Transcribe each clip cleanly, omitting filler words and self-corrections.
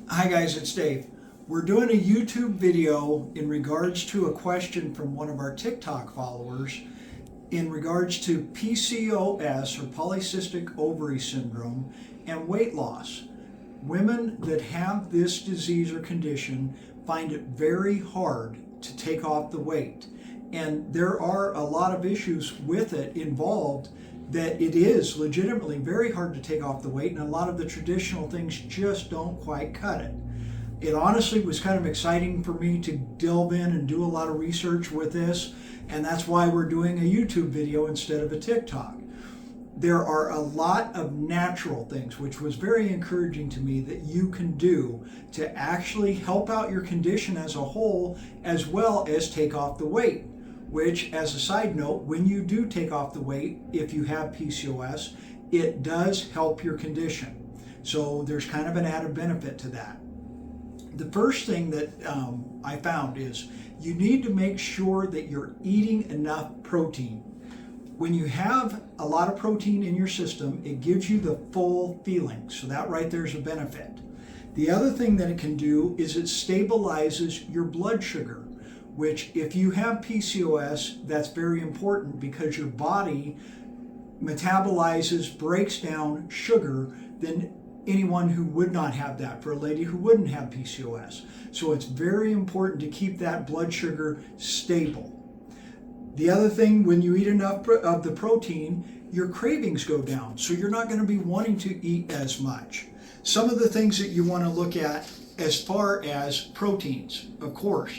Hi guys, it's Dave. We're doing a YouTube video in regards to a question from one of our TikTok followers in regards to PCOS or polycystic ovary syndrome and weight loss. Women that have this disease or condition find it very hard to take off the weight. And there are a lot of issues with it involved that it is legitimately very hard to take off the weight, and a lot of the traditional things just don't quite cut it. It honestly was kind of exciting for me to delve in and do a lot of research with this, and that's why we're doing a YouTube video instead of a TikTok. There are a lot of natural things, which was very encouraging to me, that you can do to actually help out your condition as a whole, as well as take off the weight. Which, as a side note, when you do take off the weight, if you have PCOS, it does help your condition. So there's kind of an added benefit to that. The first thing that I found is you need to make sure that you're eating enough protein. When you have a lot of protein in your system, it gives you the full feeling. So that right there is a benefit. The other thing that it can do is it stabilizes your blood sugar, which if you have PCOS, that's very important because your body metabolizes, breaks down sugar than anyone who would not have that, for a lady who wouldn't have PCOS. So it's very important to keep that blood sugar stable. The other thing, when you eat enough of the protein, your cravings go down, so you're not going to be wanting to eat as much. Some of the things that you want to look at as far as proteins, of course,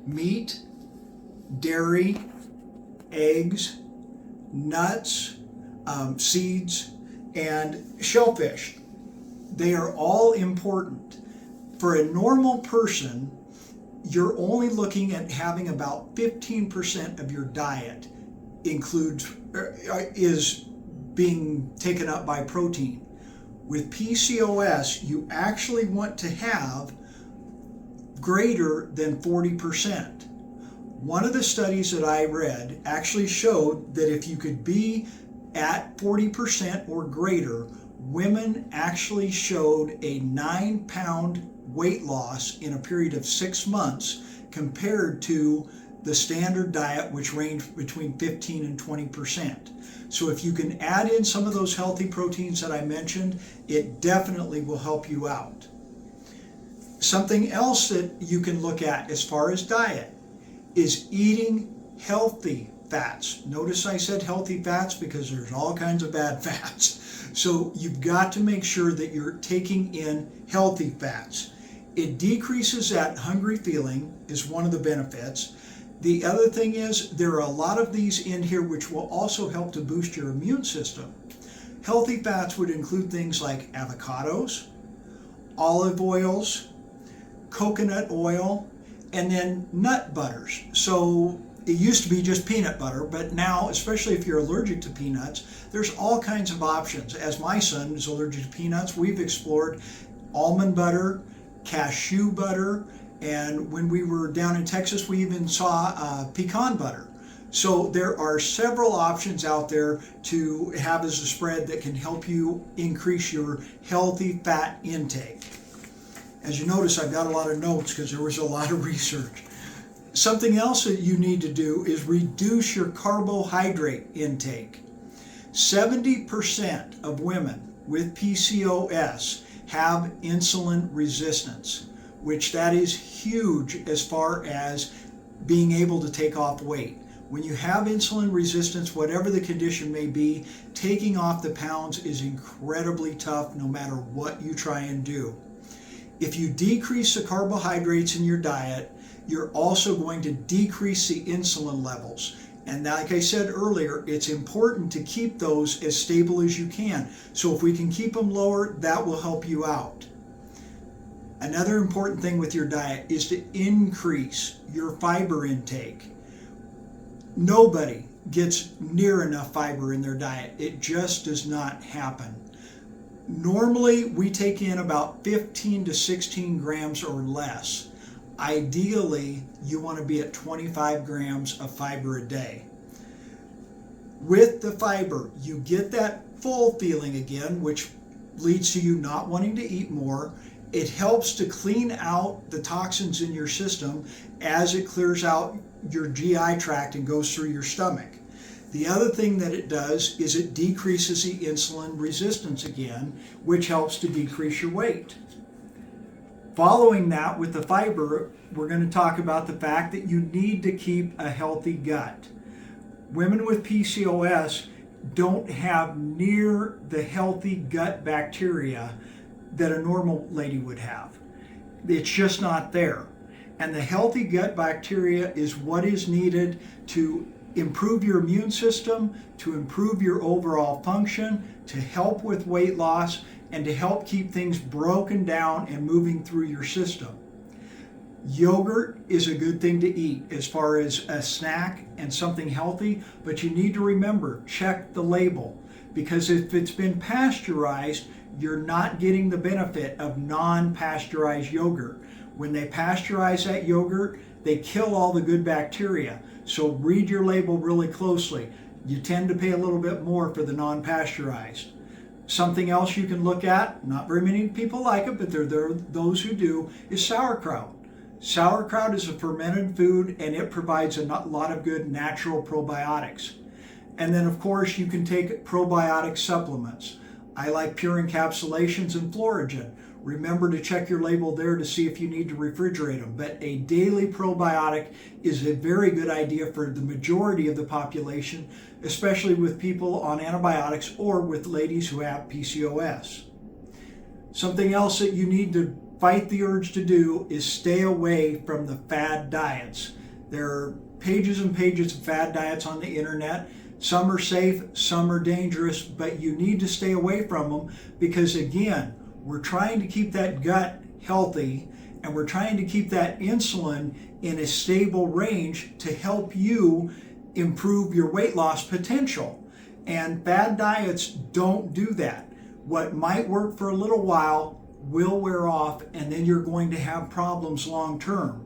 meat, dairy, eggs, nuts, seeds, and shellfish. They are all important. For a normal person, you're only looking at having about 15% of your diet is being taken up by protein. With PCOS, you actually want to have greater than 40%. One of the studies that I read actually showed that if you could be at 40% or greater, women actually showed a 9-pound weight loss in a period of 6 months compared to the standard diet, which ranged between 15 and 20%. So if you can add in some of those healthy proteins that I mentioned, it definitely will help you out. Something else that you can look at as far as diet is eating healthy fats. Notice I said healthy fats because there's all kinds of bad fats. So you've got to make sure that you're taking in healthy fats. It decreases that hungry feeling, is one of the benefits. The other thing is there are a lot of these in here which will also help to boost your immune system. Healthy fats would include things like avocados, olive oils, coconut oil, and then nut butters. So it used to be just peanut butter, but now, especially if you're allergic to peanuts, there's all kinds of options. As my son is allergic to peanuts, we've explored almond butter, cashew butter, and when we were down in Texas, we even saw pecan butter. So there are several options out there to have as a spread that can help you increase your healthy fat intake. As you notice, I've got a lot of notes because there was a lot of research. Something else that you need to do is reduce your carbohydrate intake. 70% of women with PCOS have insulin resistance, which that is huge as far as being able to take off weight. When you have insulin resistance, whatever the condition may be, taking off the pounds is incredibly tough no matter what you try and do. If you decrease the carbohydrates in your diet, you're also going to decrease the insulin levels. And like I said earlier, it's important to keep those as stable as you can. So if we can keep them lower, that will help you out. Another important thing with your diet is to increase your fiber intake. Nobody gets near enough fiber in their diet. It just does not happen. Normally, we take in about 15 to 16 grams or less. Ideally, you want to be at 25 grams of fiber a day. With the fiber, you get that full feeling again, which leads to you not wanting to eat more, It helps to clean out the toxins in your system as it clears out your GI tract and goes through your stomach. The other thing that it does is it decreases the insulin resistance again, which helps to decrease your weight. Following that with the fiber, we're going to talk about the fact that you need to keep a healthy gut. Women with PCOS don't have near the healthy gut bacteria that a normal lady would have. It's just not there. And the healthy gut bacteria is what is needed to improve your immune system, to improve your overall function, to help with weight loss, and to help keep things broken down and moving through your system. Yogurt is a good thing to eat as far as a snack and something healthy, but you need to remember, check the label, because if it's been pasteurized, you're not getting the benefit of non-pasteurized yogurt. When they pasteurize that yogurt, they kill all the good bacteria. So read your label really closely. You tend to pay a little bit more for the non-pasteurized. Something else you can look at, not very many people like it, but there are those who do, is sauerkraut. Sauerkraut is a fermented food and it provides a lot of good natural probiotics. And then of course you can take probiotic supplements. I like pure encapsulations and Floragen. Remember to check your label there to see if you need to refrigerate them. But a daily probiotic is a very good idea for the majority of the population, especially with people on antibiotics or with ladies who have PCOS. Something else that you need to fight the urge to do is stay away from the fad diets. There are pages and pages of fad diets on the internet. Some are safe, some are dangerous, but you need to stay away from them because, again, we're trying to keep that gut healthy and we're trying to keep that insulin in a stable range to help you improve your weight loss potential. And fad diets don't do that. What might work for a little while will wear off, and then you're going to have problems long term.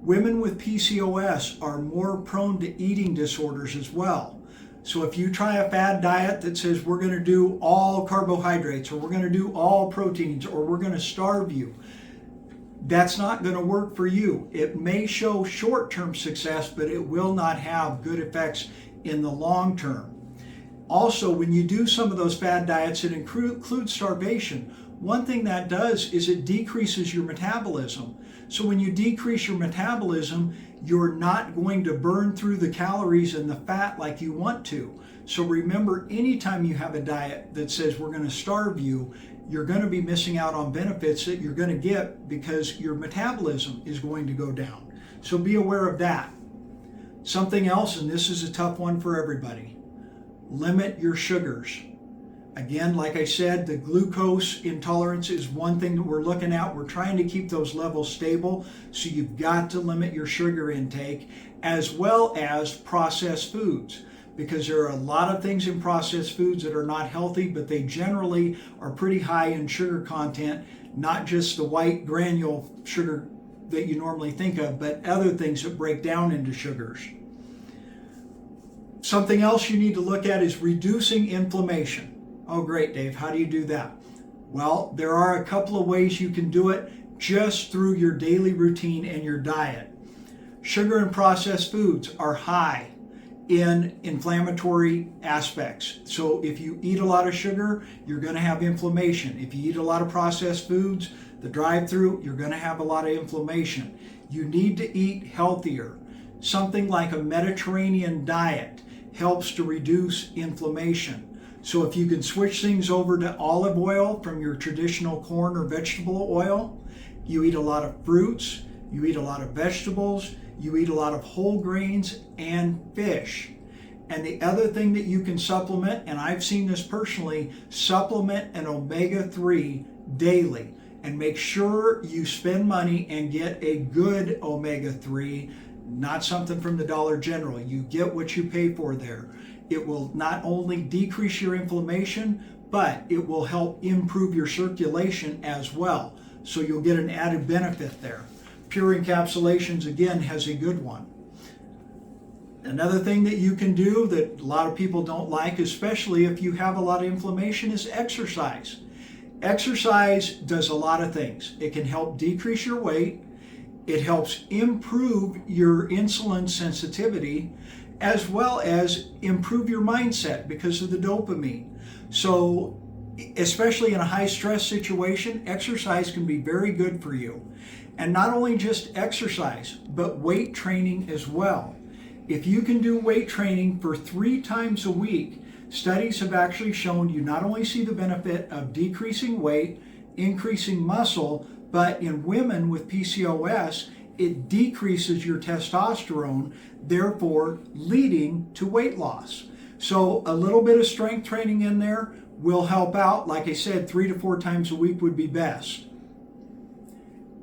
Women with PCOS are more prone to eating disorders as well. So if you try a fad diet that says we're going to do all carbohydrates, or we're going to do all proteins, or we're going to starve you, that's not going to work for you. It may show short-term success, but it will not have good effects in the long term. Also, when you do some of those fad diets that include starvation, one thing that does is it decreases your metabolism. So when you decrease your metabolism, you're not going to burn through the calories and the fat like you want to. So remember, anytime you have a diet that says we're going to starve you, you're going to be missing out on benefits that you're going to get because your metabolism is going to go down. So be aware of that. Something else, and this is a tough one for everybody, limit your sugars. Again, like I said, the glucose intolerance is one thing that we're looking at. We're trying to keep those levels stable, so you've got to limit your sugar intake as well as processed foods, because there are a lot of things in processed foods that are not healthy, but they generally are pretty high in sugar content, not just the white granule sugar that you normally think of, but other things that break down into sugars. Something else you need to look at is reducing inflammation. Oh, great, Dave. How do you do that? Well, there are a couple of ways you can do it just through your daily routine and your diet. Sugar and processed foods are high in inflammatory aspects. So if you eat a lot of sugar, you're going to have inflammation. If you eat a lot of processed foods, the drive-through, you're going to have a lot of inflammation. You need to eat healthier. Something like a Mediterranean diet helps to reduce inflammation. So if you can switch things over to olive oil from your traditional corn or vegetable oil, you eat a lot of fruits, you eat a lot of vegetables, you eat a lot of whole grains and fish. And the other thing that you can supplement, and I've seen this personally, supplement an omega-3 daily. And make sure you spend money and get a good omega-3, not something from the Dollar General. You get what you pay for there. It will not only decrease your inflammation, but it will help improve your circulation as well. So you'll get an added benefit there. Pure Encapsulations, again, has a good one. Another thing that you can do that a lot of people don't like, especially if you have a lot of inflammation, is exercise. Exercise does a lot of things. It can help decrease your weight. It helps improve your insulin sensitivity, as well as improve your mindset because of the dopamine. So, especially in a high stress situation, exercise can be very good for you. And not only just exercise, but weight training as well. If you can do weight training for 3 times a week, studies have actually shown you not only see the benefit of decreasing weight, increasing muscle, but in women with PCOS, it decreases your testosterone, therefore leading to weight loss. So a little bit of strength training in there will help out. Like I said, 3 to 4 times a week would be best.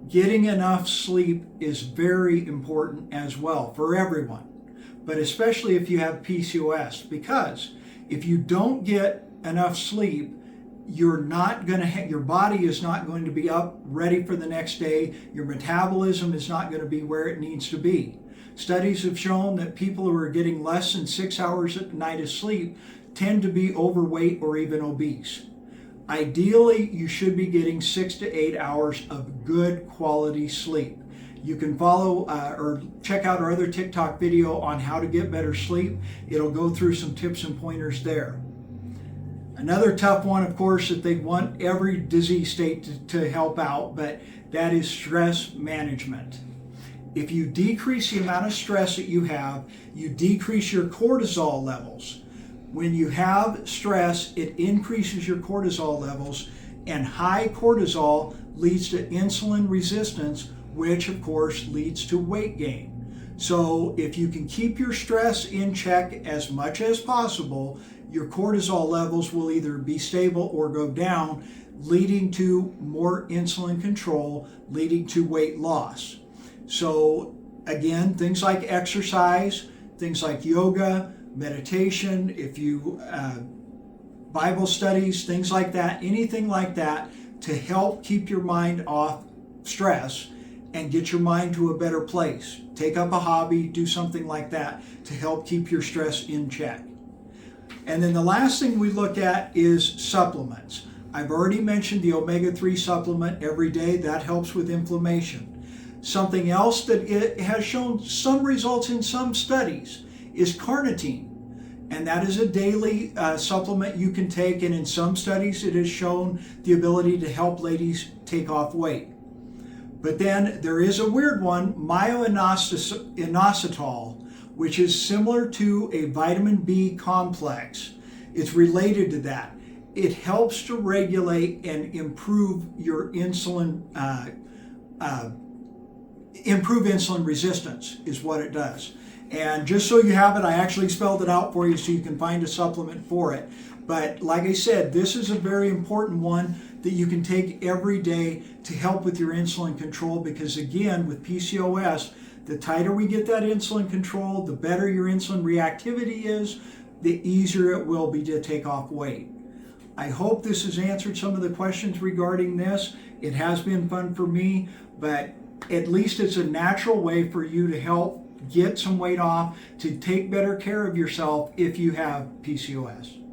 Getting enough sleep is very important as well for everyone, but especially if you have PCOS, because if you don't get enough sleep, your body is not going to be up ready for the next day. Your metabolism is not going to be where it needs to be. Studies have shown that people who are getting less than 6 hours at night of sleep tend to be overweight or even obese. Ideally, you should be getting 6 to 8 hours of good quality sleep. You can follow or check out our other TikTok video on how to get better sleep. It'll go through some tips and pointers there. Another tough one, of course, that they want every disease state to help out, but that is stress management. If you decrease the amount of stress that you have, you decrease your cortisol levels. When you have stress, it increases your cortisol levels, and high cortisol leads to insulin resistance, which of course leads to weight gain. So if you can keep your stress in check as much as possible, your cortisol levels will either be stable or go down, leading to more insulin control, leading to weight loss. So again, things like exercise, things like yoga, meditation, if you Bible studies, things like that, anything like that to help keep your mind off stress and get your mind to a better place. Take up a hobby, do something like that to help keep your stress in check. And then the last thing we look at is supplements. I've already mentioned the omega-3 supplement every day. That helps with inflammation. Something else that it has shown some results in some studies is carnitine. And that is a daily supplement you can take. And in some studies, it has shown the ability to help ladies take off weight. But then there is a weird one, myo-inositol, which is similar to a vitamin B complex. It's related to that. It helps to regulate and improve your insulin, improve insulin resistance is what it does. And just so you have it, I actually spelled it out for you so you can find a supplement for it. But like I said, this is a very important one that you can take every day to help with your insulin control, because again, with PCOS, the tighter we get that insulin control, the better your insulin reactivity is, the easier it will be to take off weight. I hope this has answered some of the questions regarding this. It has been fun for me, but at least it's a natural way for you to help get some weight off, to take better care of yourself if you have PCOS.